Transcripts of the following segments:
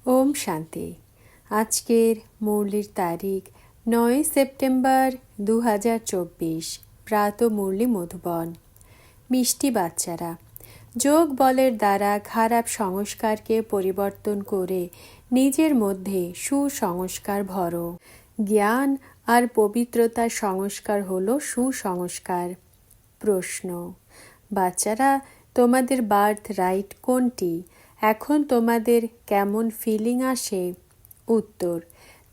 ওম শান্তি। আজকের মুরলির তারিখ ৯ সেপ্টেম্বর ২০২৪। প্রাত মুরলি মধুবন। মিষ্টি বাচ্চারা, যোগ বলের দ্বারা খারাপ সংস্কারকে পরিবর্তন করে নিজের মধ্যে সুসংস্কার ভরো। জ্ঞান আর পবিত্রতার সংস্কার হলো সুসংস্কার। প্রশ্ন: বাচ্চারা, তোমাদের বার্থ রাইট কোনটি? এখন তোমাদের কেমন ফিলিং আসে? উত্তর: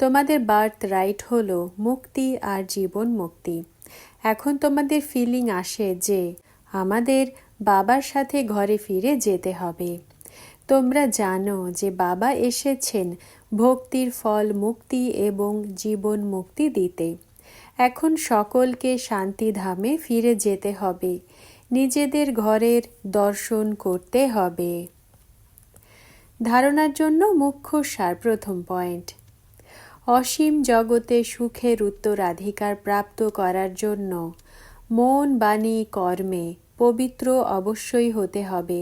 তোমাদের বার্থ রাইট হলো মুক্তি আর জীবন মুক্তি। এখন তোমাদের ফিলিং আসে যে আমাদের বাবার সাথে ঘরে ফিরে যেতে হবে। তোমরা জানো যে বাবা এসেছেন ভক্তির ফল মুক্তি এবং জীবন মুক্তি দিতে। এখন সকলকে শান্তিধামে ফিরে যেতে হবে, নিজেদের ঘরের দর্শন করতে হবে। ধারণার জন্য মুখ্য সার। প্রথম পয়েন্ট: অসীম জগতে সুখের উত্তরাধিকার প্রাপ্ত করার জন্য মন, বাণী, কর্মে পবিত্র অবশ্যই হতে হবে।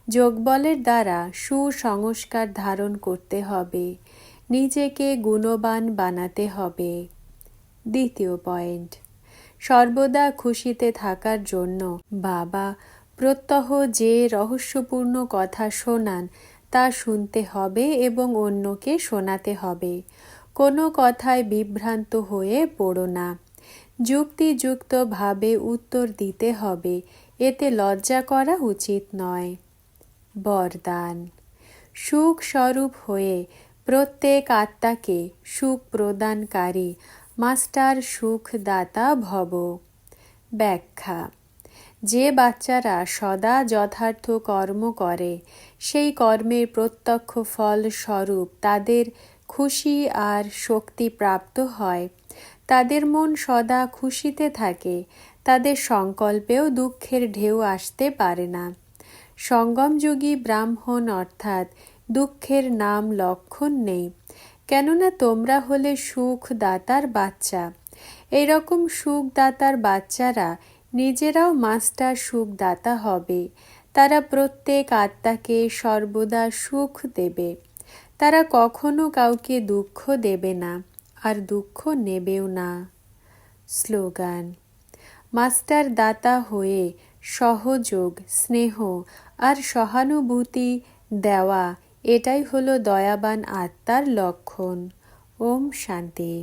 যোগবলের দ্বারা সুসংস্কার ধারণ করতে হবে, নিজেকে গুণবান বানাতে হবে। দ্বিতীয় পয়েন্ট: সর্বদা খুশিতে থাকার জন্য বাবা প্রত্যহ যে রহস্যপূর্ণ কথা শোনান তা শুনতে হবে এবং অন্যকে শোনাতে হবে। কোনো কথায় বিভ্রান্ত হয়ে পড়ো না। যুক্তিযুক্তভাবে উত্তর দিতে হবে, এতে লজ্জা করা উচিত নয়। বরদান: সুখ স্বরূপ হয়ে প্রত্যেক আত্মাকে সুখ প্রদানকারী মাস্টার সুখদাতা ভব। ব্যাখ্যা: যে বাচ্চারা সদা যথার্থ কর্ম করে, সেই কর্মের প্রত্যক্ষ ফল স্বরূপ তাদের খুশি আর শক্তি প্রাপ্ত হয়। তাদের মন সদা খুশিতে থাকে, তাদের সংকল্পেও দুঃখের ঢেউ আসতে পারে না। সঙ্গমযোগী ব্রাহ্মণ অর্থাৎ দুঃখের নাম লক্ষণ নেই, কেননা তোমরা হলে সুখদাতার বাচ্চা। এইরকম সুখদাতার বাচ্চারা নিজেরাও মাস্টার সুখদাতা হবে। তারা প্রত্যেক আত্মাকে সর্বদা সুখ দেবে। তারা কখনো কাউকে দুঃখ দেবে না আর দুঃখ নেবেও না। স্লোগান: মাস্টার দাতা হয়ে সহযোগ, স্নেহ আর সহানুভূতি দেওয়া, এটাই হলো দয়াবান আত্মার লক্ষণ। ওম শান্তি।